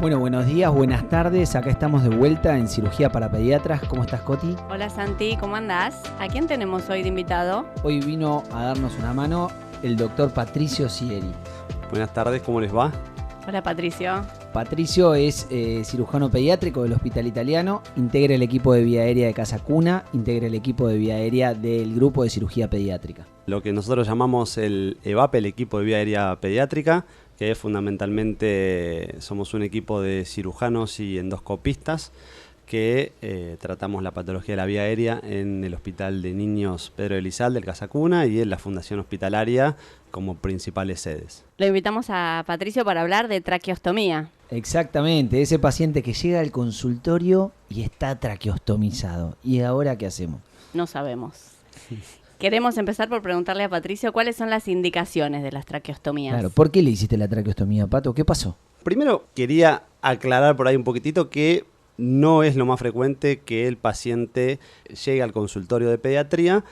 Bueno, buenos días, buenas tardes. Acá estamos de vuelta en Cirugía para Pediatras. ¿Cómo estás, Coti? Hola, Santi, ¿cómo andás? ¿A quién tenemos hoy de invitado? Hoy vino a darnos una mano el doctor Patricio Sieri. Buenas tardes, ¿cómo les va? Hola, Patricio. Patricio es cirujano pediátrico del Hospital Italiano, integra el equipo de vía aérea de Casa Cuna, integra el equipo de vía aérea del grupo de cirugía pediátrica. Lo que nosotros llamamos el EVAPE, el equipo de vía aérea pediátrica, que fundamentalmente somos un equipo de cirujanos y endoscopistas que tratamos la patología de la vía aérea en el Hospital de Niños Pedro de Elizalde, del Casa Cuna, y en la Fundación Hospitalaria como principales sedes. Lo invitamos a Patricio para hablar de traqueostomía. Exactamente, ese paciente que llega al consultorio y está traqueostomizado. ¿Y ahora qué hacemos? No sabemos. Queremos empezar por preguntarle a Patricio cuáles son las indicaciones de las traqueostomías. Claro, ¿por qué le hiciste la traqueostomía, Pato? ¿Qué pasó? Primero quería aclarar por ahí un poquitito que no es lo más frecuente que el paciente llegue al consultorio de pediatría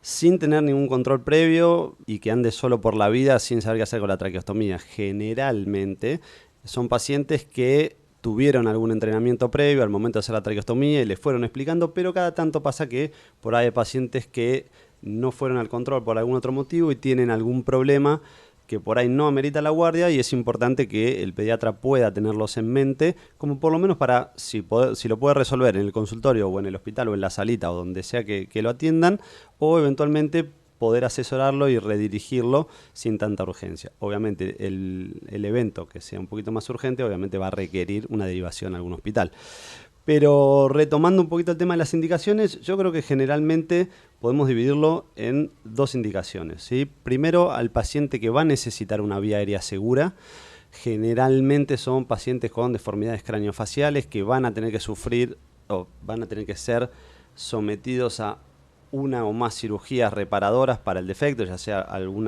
sin tener ningún control previo y que ande solo por la vida sin saber qué hacer con la traqueostomía. Generalmente son pacientes que tuvieron algún entrenamiento previo al momento de hacer la traqueostomía y les fueron explicando, pero cada tanto pasa que por ahí hay pacientes que no fueron al control por algún otro motivo y tienen algún problema que por ahí no amerita la guardia, y es importante que el pediatra pueda tenerlos en mente, como por lo menos para, si lo puede resolver en el consultorio o en el hospital o en la salita o donde sea que lo atiendan, o eventualmente poder asesorarlo y redirigirlo sin tanta urgencia. Obviamente el evento que sea un poquito más urgente, obviamente va a requerir una derivación a algún hospital. Pero retomando un poquito el tema de las indicaciones, yo creo que generalmente podemos dividirlo en dos indicaciones, ¿sí? Primero, al paciente que va a necesitar una vía aérea segura. Generalmente son pacientes con deformidades craneofaciales que van a tener que sufrir o van a tener que ser sometidos a una o más cirugías reparadoras para el defecto, ya sea algún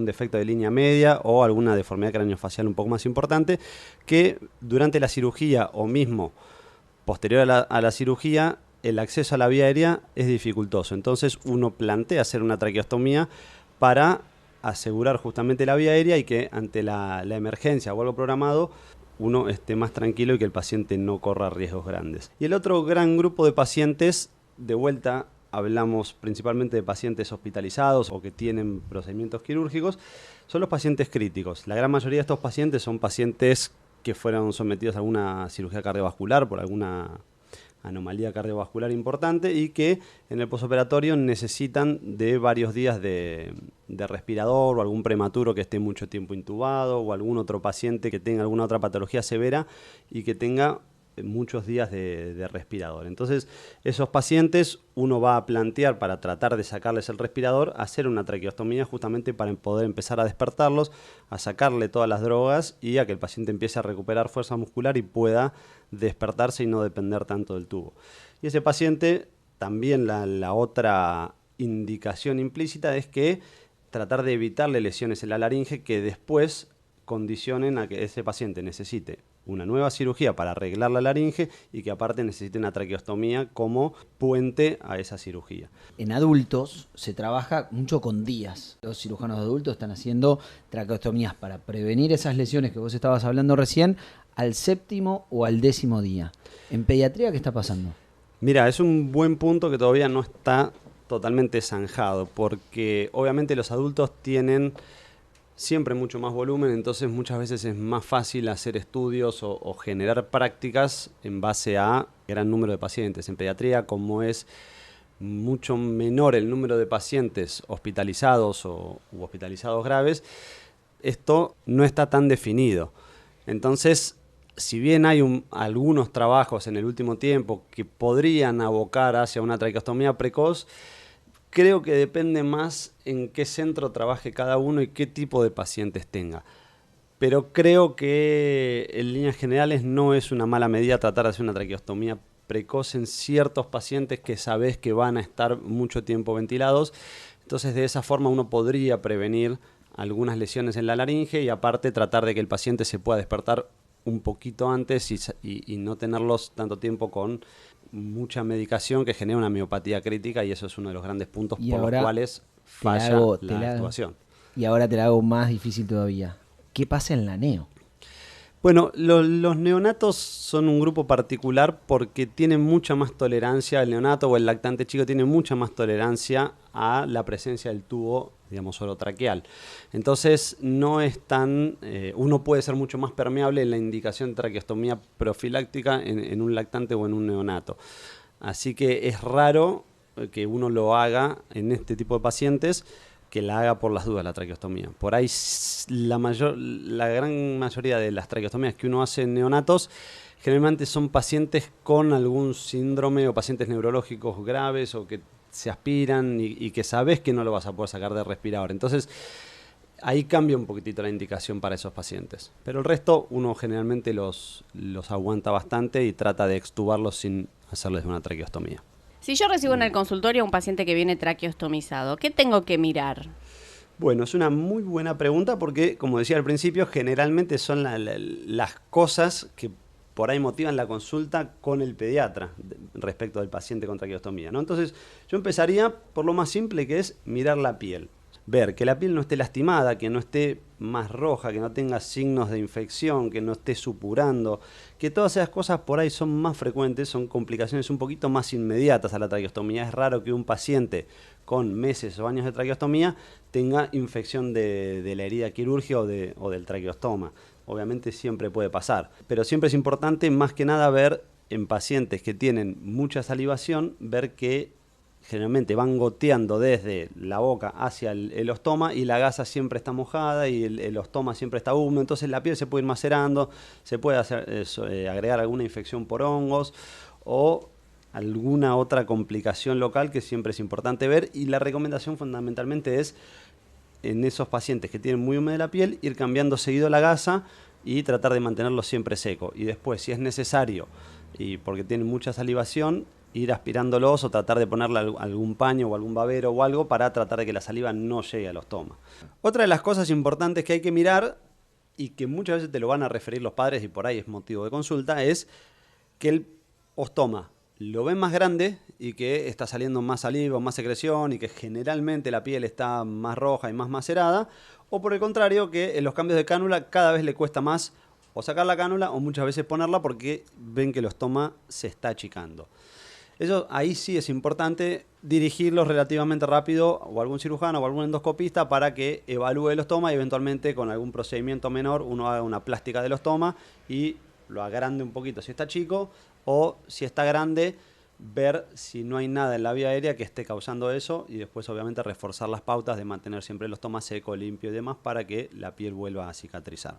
defecto de línea media o alguna deformidad craneofacial un poco más importante, que durante la cirugía o mismo posterior a la cirugía el acceso a la vía aérea es dificultoso. Entonces uno plantea hacer una traqueostomía para asegurar justamente la vía aérea y que ante la emergencia o algo programado uno esté más tranquilo y que el paciente no corra riesgos grandes. Y el otro gran grupo de pacientes, de vuelta hablamos principalmente de pacientes hospitalizados o que tienen procedimientos quirúrgicos, son los pacientes críticos. La gran mayoría de estos pacientes son pacientes que fueron sometidos a alguna cirugía cardiovascular por alguna anomalía cardiovascular importante y que en el posoperatorio necesitan de varios días de respirador, o algún prematuro que esté mucho tiempo intubado, o algún otro paciente que tenga alguna otra patología severa y que tenga muchos días de respirador. Entonces, esos pacientes uno va a plantear, para tratar de sacarles el respirador, hacer una traqueostomía justamente para poder empezar a despertarlos, a sacarle todas las drogas y a que el paciente empiece a recuperar fuerza muscular y pueda despertarse y no depender tanto del tubo. Y ese paciente, también la otra indicación implícita es que tratar de evitarle lesiones en la laringe que después condicionen a que ese paciente necesite una nueva cirugía para arreglar la laringe y que aparte necesite una traqueostomía como puente a esa cirugía. En adultos se trabaja mucho con días. Los cirujanos de adultos están haciendo traqueostomías para prevenir esas lesiones que vos estabas hablando recién al 7º o al 10º día. ¿En pediatría qué está pasando? Mira, es un buen punto que todavía no está totalmente zanjado, porque obviamente los adultos tienen siempre mucho más volumen, entonces muchas veces es más fácil hacer estudios o generar prácticas en base a gran número de pacientes. En pediatría, como es mucho menor el número de pacientes hospitalizados u hospitalizados graves, esto no está tan definido. Entonces, si bien hay algunos trabajos en el último tiempo que podrían abocar hacia una traqueostomía precoz, creo que depende más en qué centro trabaje cada uno y qué tipo de pacientes tenga. Pero creo que en líneas generales no es una mala medida tratar de hacer una traqueostomía precoz en ciertos pacientes que sabes que van a estar mucho tiempo ventilados. Entonces, de esa forma uno podría prevenir algunas lesiones en la laringe y aparte tratar de que el paciente se pueda despertar un poquito antes y no tenerlos tanto tiempo con mucha medicación que genera una miopatía crítica, y eso es uno de los grandes puntos por los cuales falla la actuación. Y ahora te la hago más difícil todavía. ¿Qué pasa en la neo? Bueno, los neonatos son un grupo particular porque tienen mucha más tolerancia, el neonato o el lactante chico tiene mucha más tolerancia a la presencia del tubo, digamos, orotraqueal. Entonces, no es tan, uno puede ser mucho más permeable en la indicación de traqueostomía profiláctica en un lactante o en un neonato. Así que es raro que uno lo haga en este tipo de pacientes, que la haga por las dudas la traqueostomía. Por ahí la gran mayoría de las traqueostomías que uno hace en neonatos generalmente son pacientes con algún síndrome o pacientes neurológicos graves o que se aspiran y que sabes que no lo vas a poder sacar del respirador. Entonces ahí cambia un poquitito la indicación para esos pacientes. Pero el resto uno generalmente los aguanta bastante y trata de extubarlos sin hacerles una traqueostomía. Si yo recibo en el consultorio a un paciente que viene traqueostomizado, ¿qué tengo que mirar? Bueno, es una muy buena pregunta porque, como decía al principio, generalmente son las cosas que por ahí motivan la consulta con el pediatra respecto del paciente con traqueostomía, ¿no? Entonces, yo empezaría por lo más simple, que es mirar la piel. Ver que la piel no esté lastimada, que no esté más roja, que no tenga signos de infección, que no esté supurando, que todas esas cosas por ahí son más frecuentes, son complicaciones un poquito más inmediatas a la traqueostomía. Es raro que un paciente con meses o años de traqueostomía tenga infección de la herida quirúrgica o del traqueostoma. Obviamente siempre puede pasar, pero siempre es importante más que nada ver en pacientes que tienen mucha salivación, ver que generalmente van goteando desde la boca hacia el ostoma y la gasa siempre está mojada y el ostoma siempre está húmedo, entonces la piel se puede ir macerando, se puede agregar alguna infección por hongos o alguna otra complicación local que siempre es importante ver, y la recomendación fundamentalmente es en esos pacientes que tienen muy húmeda la piel ir cambiando seguido la gasa y tratar de mantenerlo siempre seco, y después si es necesario y porque tienen mucha salivación, ir aspirándolos o tratar de ponerle algún paño o algún babero o algo para tratar de que la saliva no llegue al ostoma. Otra de las cosas importantes que hay que mirar y que muchas veces te lo van a referir los padres y por ahí es motivo de consulta es que el ostoma lo ven más grande y que está saliendo más saliva o más secreción y que generalmente la piel está más roja y más macerada, o por el contrario que en los cambios de cánula cada vez le cuesta más o sacar la cánula o muchas veces ponerla porque ven que el ostoma se está achicando. Eso, ahí sí es importante dirigirlos relativamente rápido o algún cirujano o algún endoscopista para que evalúe el ostoma y eventualmente con algún procedimiento menor uno haga una plástica del ostoma y lo agrande un poquito si está chico, o si está grande ver si no hay nada en la vía aérea que esté causando eso, y después obviamente reforzar las pautas de mantener siempre el ostoma seco, limpio y demás para que la piel vuelva a cicatrizar.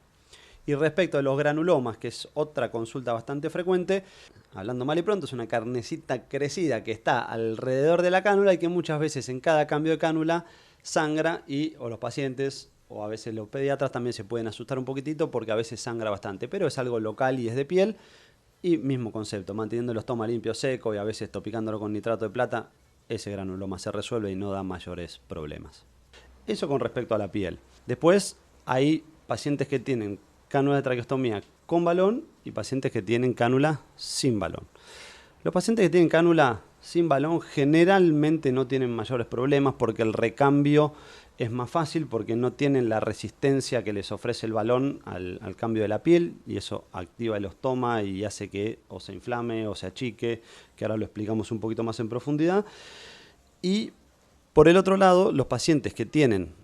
Y respecto a los granulomas, que es otra consulta bastante frecuente, hablando mal y pronto, es una carnecita crecida que está alrededor de la cánula y que muchas veces en cada cambio de cánula sangra, y o los pacientes o a veces los pediatras también se pueden asustar un poquitito porque a veces sangra bastante, pero es algo local y es de piel, y mismo concepto, manteniendo el ostoma limpio, seco y a veces topicándolo con nitrato de plata, ese granuloma se resuelve y no da mayores problemas. Eso con respecto a la piel. Después hay pacientes que tienen cánula de traqueostomía con balón y pacientes que tienen cánula sin balón. Los pacientes que tienen cánula sin balón generalmente no tienen mayores problemas porque el recambio es más fácil, porque no tienen la resistencia que les ofrece el balón al cambio de la piel, y eso activa el ostoma y hace que o se inflame o se achique, que ahora lo explicamos un poquito más en profundidad. Y por el otro lado, los pacientes que tienen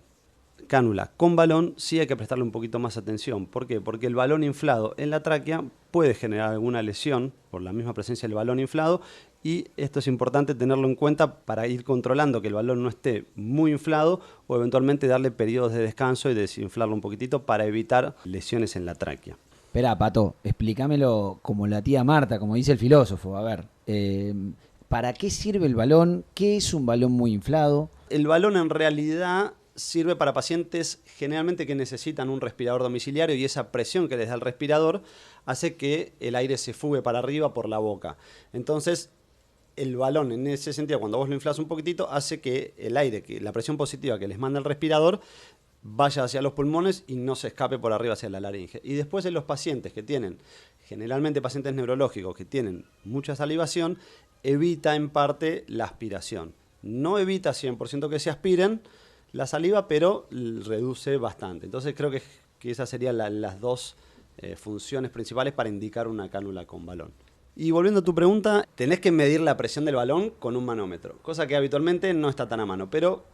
cánula con balón sí hay que prestarle un poquito más atención. ¿Por qué? Porque el balón inflado en la tráquea puede generar alguna lesión por la misma presencia del balón inflado, y esto es importante tenerlo en cuenta para ir controlando que el balón no esté muy inflado o eventualmente darle periodos de descanso y desinflarlo un poquitito para evitar lesiones en la tráquea. Espera, Pato, explícamelo como la tía Marta, como dice el filósofo. A ver, ¿para qué sirve el balón? ¿Qué es un balón muy inflado? El balón en realidad sirve para pacientes generalmente que necesitan un respirador domiciliario, y esa presión que les da el respirador hace que el aire se fugue para arriba por la boca. Entonces, el balón en ese sentido, cuando vos lo inflas un poquitito, hace que el aire, que la presión positiva que les manda el respirador, vaya hacia los pulmones y no se escape por arriba hacia la laringe. Y después en los pacientes que tienen, generalmente pacientes neurológicos que tienen mucha salivación, evita en parte la aspiración. No evita 100% que se aspiren la saliva, pero reduce bastante. Entonces creo que esas serían las dos funciones principales para indicar una cánula con balón. Y volviendo a tu pregunta, tenés que medir la presión del balón con un manómetro, cosa que habitualmente no está tan a mano, pero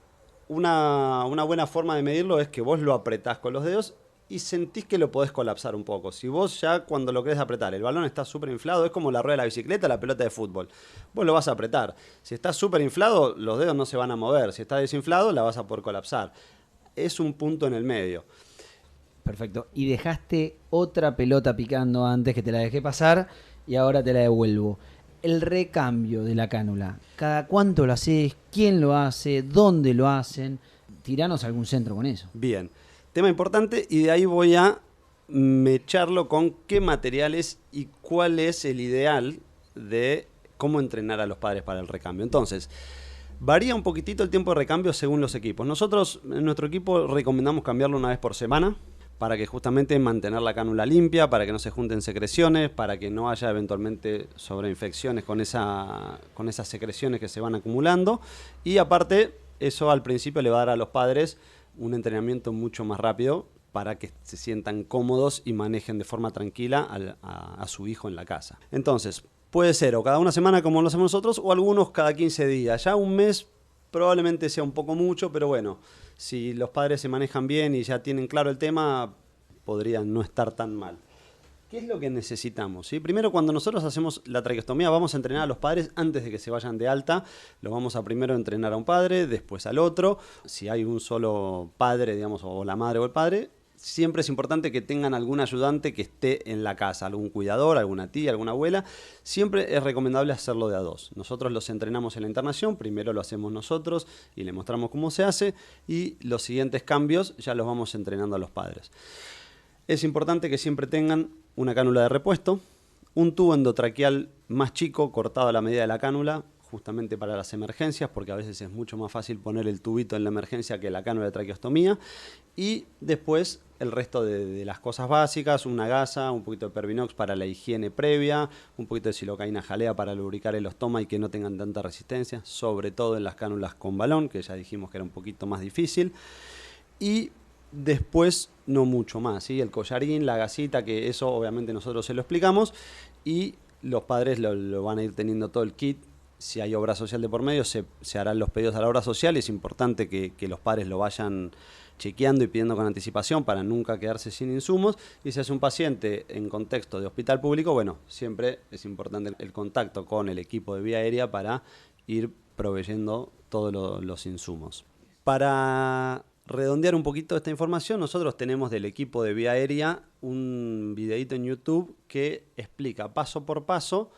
una buena forma de medirlo es que vos lo apretás con los dedos y sentís que lo podés colapsar un poco. Si vos ya cuando lo querés apretar, el balón está súper inflado, es como la rueda de la bicicleta, la pelota de fútbol. Vos lo vas a apretar. Si está súper inflado, los dedos no se van a mover. Si está desinflado, la vas a poder colapsar. Es un punto en el medio. Perfecto. Y dejaste otra pelota picando antes, que te la dejé pasar y ahora te la devuelvo. El recambio de la cánula. ¿Cada cuánto lo haces? ¿Quién lo hace? ¿Dónde lo hacen? Tiranos algún centro con eso. Bien. Tema importante, y de ahí voy a mecharlo con qué materiales y cuál es el ideal de cómo entrenar a los padres para el recambio. Entonces, varía un poquitito el tiempo de recambio según los equipos. Nosotros, en nuestro equipo, recomendamos cambiarlo una vez por semana para que justamente mantener la cánula limpia, para que no se junten secreciones, para que no haya eventualmente sobreinfecciones con esas secreciones que se van acumulando. Y aparte, eso al principio le va a dar a los padres un entrenamiento mucho más rápido para que se sientan cómodos y manejen de forma tranquila a su hijo en la casa. Entonces, puede ser o cada una semana como lo hacemos nosotros, o algunos cada 15 días. Ya un mes probablemente sea un poco mucho, pero bueno, si los padres se manejan bien y ya tienen claro el tema, podrían no estar tan mal. ¿Qué es lo que necesitamos? ¿Sí? Primero, cuando nosotros hacemos la traqueostomía, vamos a entrenar a los padres antes de que se vayan de alta. Lo vamos a primero entrenar a un padre, después al otro. Si hay un solo padre, digamos, o la madre o el padre, siempre es importante que tengan algún ayudante que esté en la casa, algún cuidador, alguna tía, alguna abuela. Siempre es recomendable hacerlo de a dos. Nosotros los entrenamos en la internación, primero lo hacemos nosotros y le mostramos cómo se hace, y los siguientes cambios ya los vamos entrenando a los padres. Es importante que siempre tengan una cánula de repuesto, un tubo endotraqueal más chico, cortado a la medida de la cánula, justamente para las emergencias, porque a veces es mucho más fácil poner el tubito en la emergencia que la cánula de traqueostomía. Y después el resto de las cosas básicas, una gasa, un poquito de Pervinox para la higiene previa, un poquito de silocaína jalea para lubricar el ostoma y que no tengan tanta resistencia, sobre todo en las cánulas con balón, que ya dijimos que era un poquito más difícil. Y después no mucho más, ¿sí? El collarín, la gasita, que eso obviamente nosotros se lo explicamos, y los padres lo van a ir teniendo todo el kit. Si hay obra social de por medio, se harán los pedidos a la obra social. Es importante que los padres lo vayan chequeando y pidiendo con anticipación para nunca quedarse sin insumos. Y si es un paciente en contexto de hospital público, bueno, siempre es importante el contacto con el equipo de vía aérea para ir proveyendo todos los insumos. Para redondear un poquito esta información, nosotros tenemos del equipo de vía aérea un videito en YouTube que explica paso por paso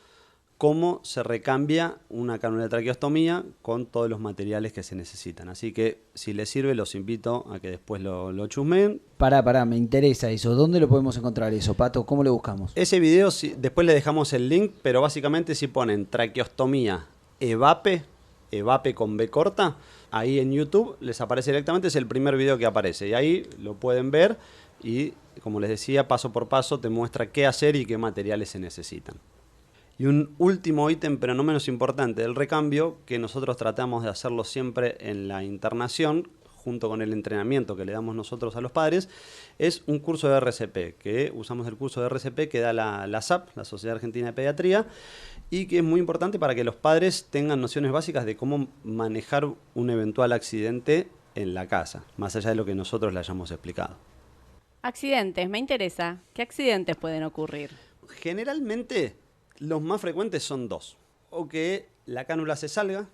cómo se recambia una cánula de traqueostomía con todos los materiales que se necesitan. Así que si les sirve, los invito a que después lo chusmeen. Pará, me interesa eso. ¿Dónde lo podemos encontrar eso, Pato? ¿Cómo lo buscamos? Ese video, después le dejamos el link, pero básicamente si ponen traqueostomía EVAPE con B corta, ahí en YouTube les aparece directamente, es el primer video que aparece. Y ahí lo pueden ver y, como les decía, paso por paso te muestra qué hacer y qué materiales se necesitan. Y un último ítem, pero no menos importante, del recambio, que nosotros tratamos de hacerlo siempre en la internación, junto con el entrenamiento que le damos nosotros a los padres, es un curso de RCP, que usamos el curso de RCP que da la SAP, la Sociedad Argentina de Pediatría, y que es muy importante para que los padres tengan nociones básicas de cómo manejar un eventual accidente en la casa, más allá de lo que nosotros le hayamos explicado. Accidentes, me interesa. ¿Qué accidentes pueden ocurrir? Generalmente, los más frecuentes son dos. O que la cánula se salga,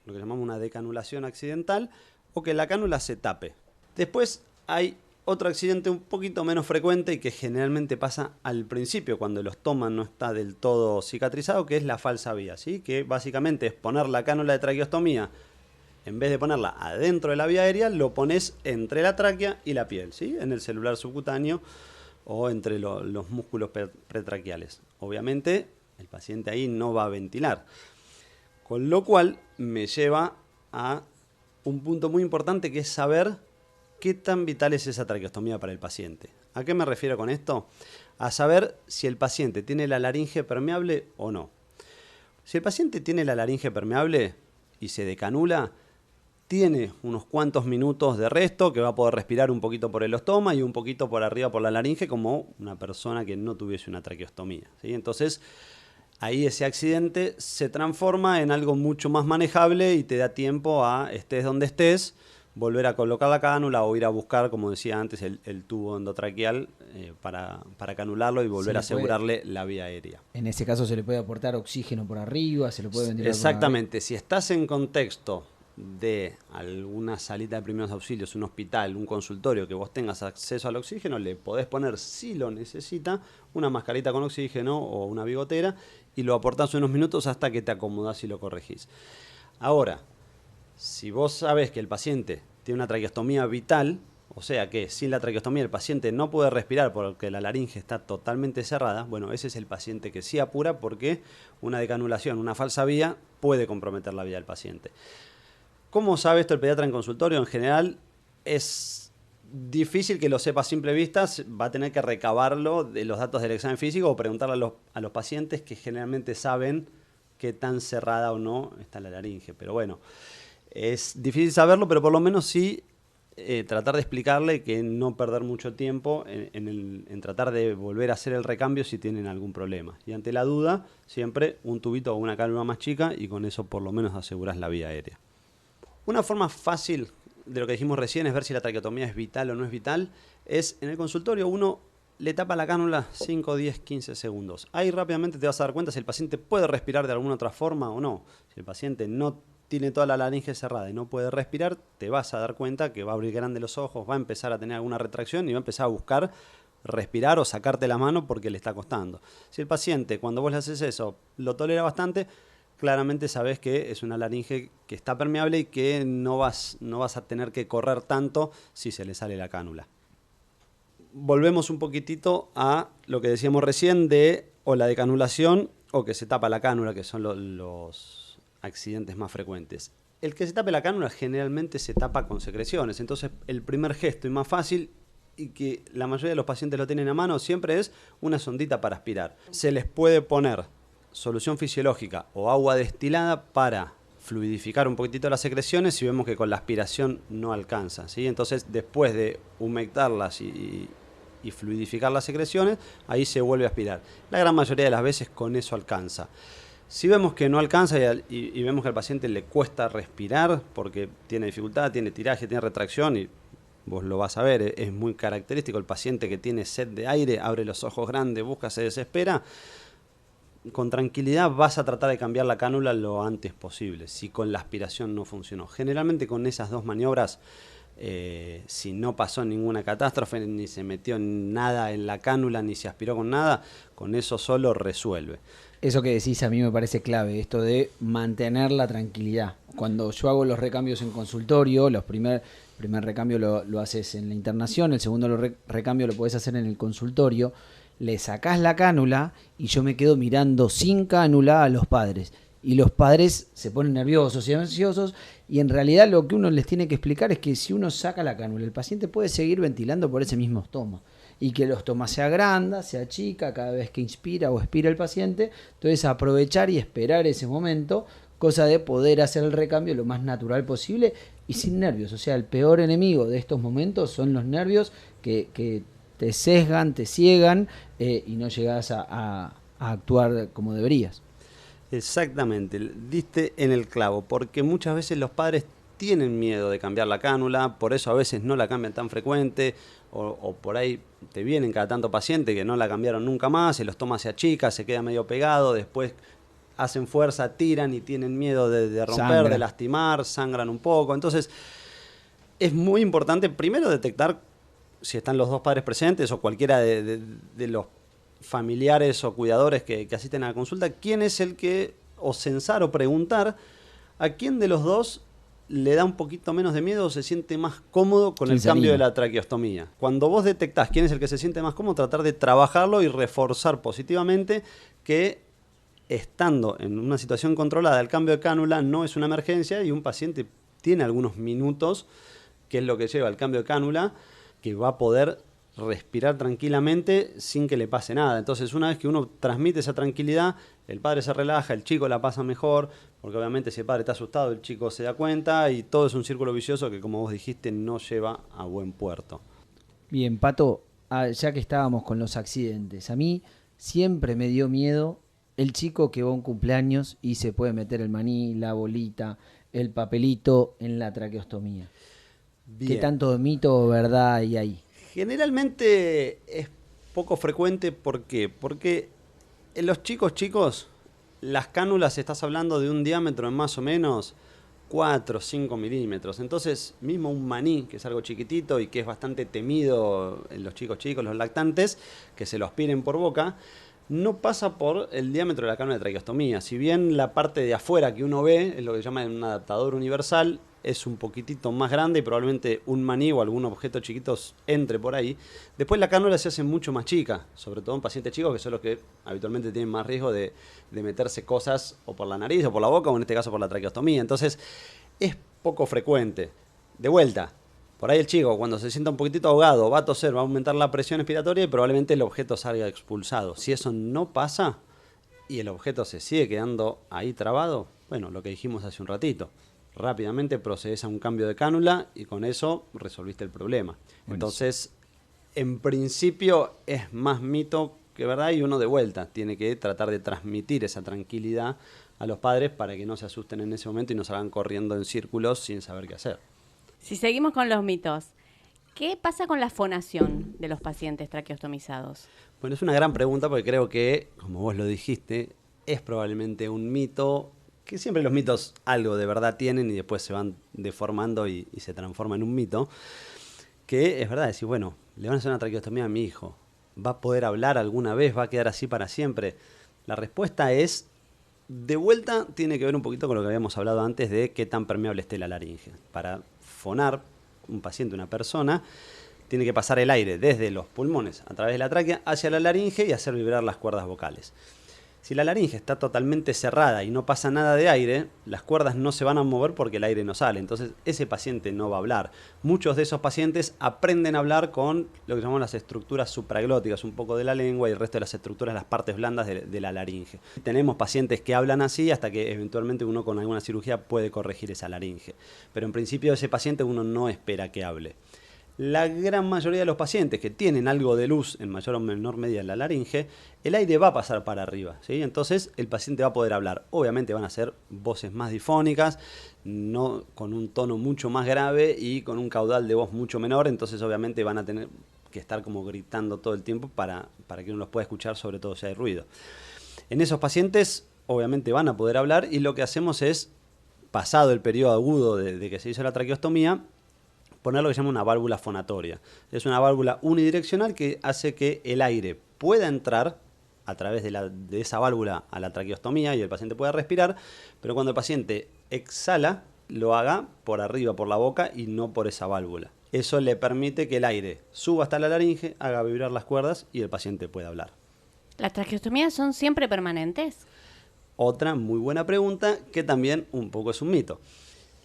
lo que llamamos una decanulación accidental, o que la cánula se tape. Después hay otro accidente un poquito menos frecuente y que generalmente pasa al principio, cuando el ostoma no está del todo cicatrizado, que es la falsa vía, ¿sí? Que básicamente es poner la cánula de traqueostomía, en vez de ponerla adentro de la vía aérea, lo pones entre la tráquea y la piel, ¿sí? En el celular subcutáneo o entre los músculos pretraquiales. Obviamente el paciente ahí no va a ventilar, con lo cual me lleva a un punto muy importante, que es saber qué tan vital es esa traqueostomía para el paciente. ¿A qué me refiero con esto? A saber si el paciente tiene la laringe permeable o no. Si el paciente tiene la laringe permeable y se decanula, tiene unos cuantos minutos de resto, que va a poder respirar un poquito por el estoma y un poquito por arriba por la laringe, como una persona que no tuviese una traqueostomía, ¿sí? Entonces, ahí ese accidente se transforma en algo mucho más manejable y te da tiempo a, estés donde estés, volver a colocar la cánula o ir a buscar, como decía antes, el tubo endotraqueal para canularlo y volver a asegurarle la vía aérea. En ese caso se le puede aportar oxígeno por arriba, se le puede ventilar. Exactamente, si estás en contexto de alguna salita de primeros auxilios, un hospital, un consultorio, que vos tengas acceso al oxígeno, le podés poner, si lo necesita, una mascarita con oxígeno o una bigotera y lo aportás unos minutos hasta que te acomodás y lo corregís. Ahora, si vos sabés que el paciente tiene una traqueostomía vital, o sea que sin la traqueostomía el paciente no puede respirar porque la laringe está totalmente cerrada, bueno, ese es el paciente que sí apura porque una decanulación, una falsa vía, puede comprometer la vida del paciente. ¿Cómo sabe esto el pediatra en consultorio? En general es difícil que lo sepa a simple vista, va a tener que recabarlo de los datos del examen físico o preguntarle a los pacientes que generalmente saben qué tan cerrada o no está la laringe. Pero bueno, es difícil saberlo, pero por lo menos sí tratar de explicarle que no perder mucho tiempo en tratar de volver a hacer el recambio si tienen algún problema. Y ante la duda, siempre un tubito o una cánula más chica y con eso por lo menos aseguras la vía aérea. Una forma fácil de lo que dijimos recién es ver si la traqueotomía es vital o no es vital. Es en el consultorio uno le tapa la cánula 5, 10, 15 segundos. Ahí rápidamente te vas a dar cuenta si el paciente puede respirar de alguna otra forma o no. Si el paciente no tiene toda la laringe cerrada y no puede respirar, te vas a dar cuenta que va a abrir grande los ojos, va a empezar a tener alguna retracción y va a empezar a buscar respirar o sacarte la mano porque le está costando. Si el paciente, cuando vos le haces eso, lo tolera bastante, claramente sabes que es una laringe que está permeable y que no vas a tener que correr tanto si se le sale la cánula. Volvemos un poquitito a lo que decíamos recién de o la decanulación o que se tapa la cánula, que son los accidentes más frecuentes. El que se tape la cánula generalmente se tapa con secreciones, entonces el primer gesto y más fácil, y que la mayoría de los pacientes lo tienen a mano, siempre es una sondita para aspirar. Se les puede poner solución fisiológica o agua destilada para fluidificar un poquitito las secreciones si vemos que con la aspiración no alcanza, ¿sí? Entonces, después de humectarlas y fluidificar las secreciones, ahí se vuelve a aspirar. La gran mayoría de las veces con eso alcanza. Si vemos que no alcanza y vemos que al paciente le cuesta respirar porque tiene dificultad, tiene tiraje, tiene retracción, y vos lo vas a ver, es muy característico el paciente que tiene sed de aire, abre los ojos grandes, busca, se desespera. Con tranquilidad vas a tratar de cambiar la cánula lo antes posible, si con la aspiración no funcionó. Generalmente con esas dos maniobras, si no pasó ninguna catástrofe, ni se metió nada en la cánula, ni se aspiró con nada, con eso solo resuelve. Eso que decís a mí me parece clave, esto de mantener la tranquilidad. Cuando yo hago los recambios en consultorio, primer recambio lo haces en la internación, el segundo recambio lo podés hacer en el consultorio, le sacás la cánula y yo me quedo mirando sin cánula a los padres. Y los padres se ponen nerviosos y ansiosos, y en realidad lo que uno les tiene que explicar es que si uno saca la cánula, el paciente puede seguir ventilando por ese mismo estoma, y que el estoma se agranda, se achica cada vez que inspira o expira el paciente. Entonces aprovechar y esperar ese momento, cosa de poder hacer el recambio lo más natural posible y sin nervios. O sea, el peor enemigo de estos momentos son los nervios que te sesgan, te ciegan y no llegas a actuar como deberías. Exactamente, diste en el clavo, porque muchas veces los padres tienen miedo de cambiar la cánula, por eso a veces no la cambian tan frecuente, o por ahí te vienen cada tanto pacientes que no la cambiaron nunca más, el estoma se achica, se queda medio pegado, después hacen fuerza, tiran y tienen miedo de romper, sangra, de lastimar, sangran un poco. Entonces es muy importante primero detectar si están los dos padres presentes o cualquiera de los familiares o cuidadores que asisten a la consulta, quién es el que, o censar o preguntar a quién de los dos le da un poquito menos de miedo o se siente más cómodo con el cambio de la traqueostomía. Cuando vos detectás quién es el que se siente más cómodo, tratar de trabajarlo y reforzar positivamente que estando en una situación controlada el cambio de cánula no es una emergencia y un paciente tiene algunos minutos, que es lo que lleva el cambio de cánula, que va a poder respirar tranquilamente sin que le pase nada. Entonces, una vez que uno transmite esa tranquilidad, el padre se relaja, el chico la pasa mejor, porque obviamente si el padre está asustado, el chico se da cuenta y todo es un círculo vicioso que, como vos dijiste, no lleva a buen puerto. Bien, Pato, ya que estábamos con los accidentes, a mí siempre me dio miedo el chico que va a un cumpleaños y se puede meter el maní, la bolita, el papelito en la traqueostomía. Bien. ¿Qué tanto mito o verdad hay ahí? Generalmente es poco frecuente, ¿por qué? Porque en los chicos, las cánulas estás hablando de un diámetro de más o menos 4 o 5 milímetros. Entonces, mismo un maní, que es algo chiquitito y que es bastante temido en los chicos, los lactantes, que se lo aspiren por boca, no pasa por el diámetro de la cánula de traqueostomía. Si bien la parte de afuera que uno ve, es lo que se llama un adaptador universal, es un poquitito más grande y probablemente un maní o algún objeto chiquito entre por ahí. Después la cánula se hace mucho más chica, sobre todo en pacientes chicos que son los que habitualmente tienen más riesgo de meterse cosas o por la nariz o por la boca o en este caso por la traqueostomía. Entonces es poco frecuente. De vuelta, por ahí el chico cuando se sienta un poquitito ahogado va a toser, va a aumentar la presión expiratoria y probablemente el objeto salga expulsado. Si eso no pasa y el objeto se sigue quedando ahí trabado, bueno, lo que dijimos hace un ratito. Rápidamente procedes a un cambio de cánula y con eso resolviste el problema. Buenísimo. Entonces, en principio es más mito que verdad y uno de vuelta tiene que tratar de transmitir esa tranquilidad a los padres para que no se asusten en ese momento y no salgan corriendo en círculos sin saber qué hacer. Si seguimos con los mitos, ¿qué pasa con la fonación de los pacientes traqueostomizados? Bueno, es una gran pregunta porque creo que, como vos lo dijiste, es probablemente un mito que siempre los mitos algo de verdad tienen y después se van deformando y se transforman en un mito, que es verdad, decir, bueno, le van a hacer una traqueostomía a mi hijo, ¿va a poder hablar alguna vez? ¿Va a quedar así para siempre? La respuesta es, de vuelta, tiene que ver un poquito con lo que habíamos hablado antes de qué tan permeable esté la laringe. Para fonar un paciente, una persona, tiene que pasar el aire desde los pulmones a través de la tráquea hacia la laringe y hacer vibrar las cuerdas vocales. Si la laringe está totalmente cerrada y no pasa nada de aire, las cuerdas no se van a mover porque el aire no sale. Entonces ese paciente no va a hablar. Muchos de esos pacientes aprenden a hablar con lo que llamamos las estructuras supraglóticas, un poco de la lengua y el resto de las estructuras, las partes blandas de la laringe. Tenemos pacientes que hablan así hasta que eventualmente uno con alguna cirugía puede corregir esa laringe. Pero en principio ese paciente uno no espera que hable. La gran mayoría de los pacientes que tienen algo de luz en mayor o menor medida en la laringe, el aire va a pasar para arriba, ¿sí? Entonces el paciente va a poder hablar. Obviamente van a ser voces más difónicas, no con un tono mucho más grave y con un caudal de voz mucho menor, entonces obviamente van a tener que estar como gritando todo el tiempo para que uno los pueda escuchar, sobre todo si hay ruido. En esos pacientes obviamente van a poder hablar y lo que hacemos es, pasado el periodo agudo de que se hizo la traqueostomía, poner lo que se llama una válvula fonatoria. Es una válvula unidireccional que hace que el aire pueda entrar a través de esa válvula a la traqueostomía y el paciente pueda respirar, pero cuando el paciente exhala, lo haga por arriba, por la boca y no por esa válvula. Eso le permite que el aire suba hasta la laringe, haga vibrar las cuerdas y el paciente pueda hablar. ¿Las traqueostomías son siempre permanentes? Otra muy buena pregunta que también un poco es un mito.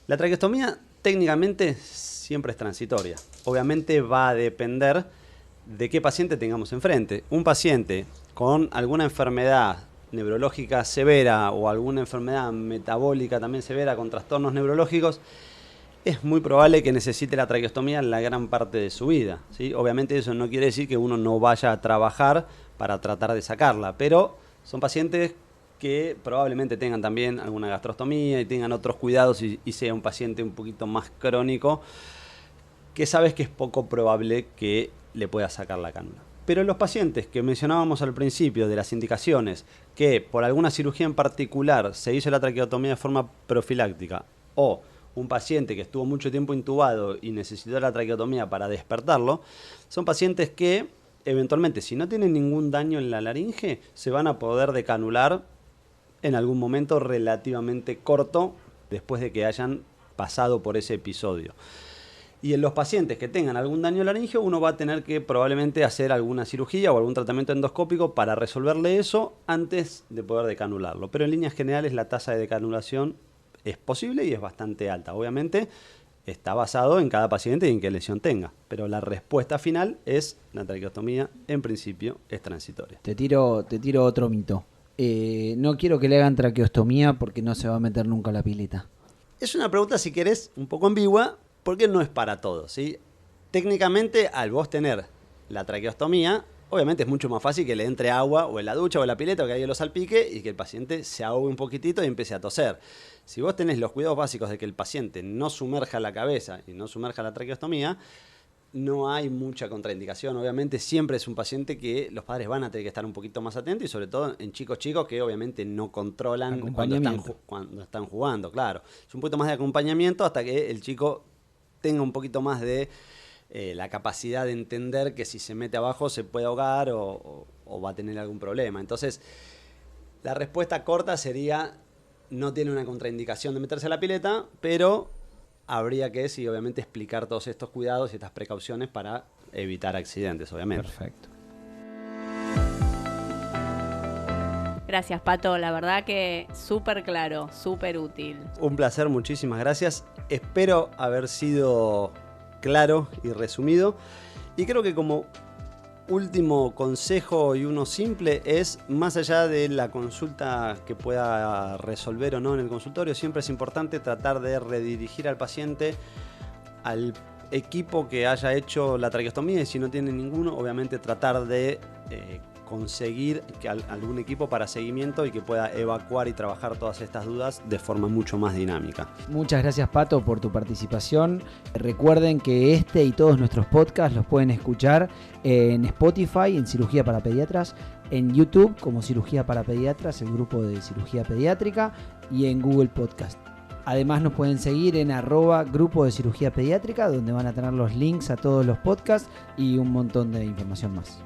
La traqueostomía técnicamente siempre es transitoria. Obviamente va a depender de qué paciente tengamos enfrente. Un paciente con alguna enfermedad neurológica severa o alguna enfermedad metabólica también severa con trastornos neurológicos, es muy probable que necesite la traqueostomía la gran parte de su vida, ¿sí? Obviamente eso no quiere decir que uno no vaya a trabajar para tratar de sacarla, pero son pacientes que probablemente tengan también alguna gastrostomía y tengan otros cuidados y sea un paciente un poquito más crónico, que sabes que es poco probable que le pueda sacar la cánula. Pero los pacientes que mencionábamos al principio de las indicaciones, que por alguna cirugía en particular se hizo la traqueotomía de forma profiláctica, o un paciente que estuvo mucho tiempo intubado y necesitó la traqueotomía para despertarlo, son pacientes que eventualmente, si no tienen ningún daño en la laringe, se van a poder decanular en algún momento relativamente corto después de que hayan pasado por ese episodio. Y en los pacientes que tengan algún daño laríngeo, uno va a tener que probablemente hacer alguna cirugía o algún tratamiento endoscópico para resolverle eso antes de poder decanularlo. Pero en líneas generales la tasa de decanulación es posible y es bastante alta. Obviamente está basado en cada paciente y en qué lesión tenga. Pero la respuesta final es la traqueostomía, en principio, es transitoria. Te tiro otro mito. No quiero que le hagan traqueostomía porque no se va a meter nunca la pileta. Es una pregunta, si querés, un poco ambigua, porque no es para todos, ¿sí? Técnicamente, al vos tener la traqueostomía, obviamente es mucho más fácil que le entre agua o en la ducha o en la pileta o que alguien lo salpique y que el paciente se ahogue un poquitito y empiece a toser. Si vos tenés los cuidados básicos de que el paciente no sumerja la cabeza y no sumerja la traqueostomía, no hay mucha contraindicación. Obviamente siempre es un paciente que los padres van a tener que estar un poquito más atentos y sobre todo en chicos que obviamente no controlan cuando están jugando, claro. Es un poquito más de acompañamiento hasta que el chico tenga un poquito más de la capacidad de entender que si se mete abajo se puede ahogar o va a tener algún problema. Entonces, la respuesta corta sería: no tiene una contraindicación de meterse a la pileta, pero habría que, sí, obviamente, explicar todos estos cuidados y estas precauciones para evitar accidentes, obviamente. Perfecto. Gracias, Pato. La verdad que súper claro, súper útil. Un placer, muchísimas gracias. Espero haber sido claro y resumido. Y creo que como último consejo y uno simple es, más allá de la consulta que pueda resolver o no en el consultorio, siempre es importante tratar de redirigir al paciente al equipo que haya hecho la traqueostomía, y si no tiene ninguno, obviamente tratar de conseguir algún equipo para seguimiento y que pueda evacuar y trabajar todas estas dudas de forma mucho más dinámica. Muchas gracias, Pato, por tu participación. Recuerden que este y todos nuestros podcasts los pueden escuchar en Spotify, en Cirugía para Pediatras, en YouTube como Cirugía para Pediatras, el grupo de cirugía pediátrica, y en Google Podcast. Además nos pueden seguir en @grupo de cirugía pediátrica, donde van a tener los links a todos los podcasts y un montón de información más.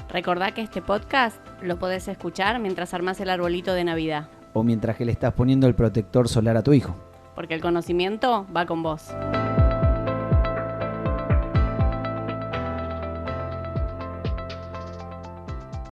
Recordá que este podcast lo podés escuchar mientras armás el arbolito de Navidad. O mientras que le estás poniendo el protector solar a tu hijo. Porque el conocimiento va con vos.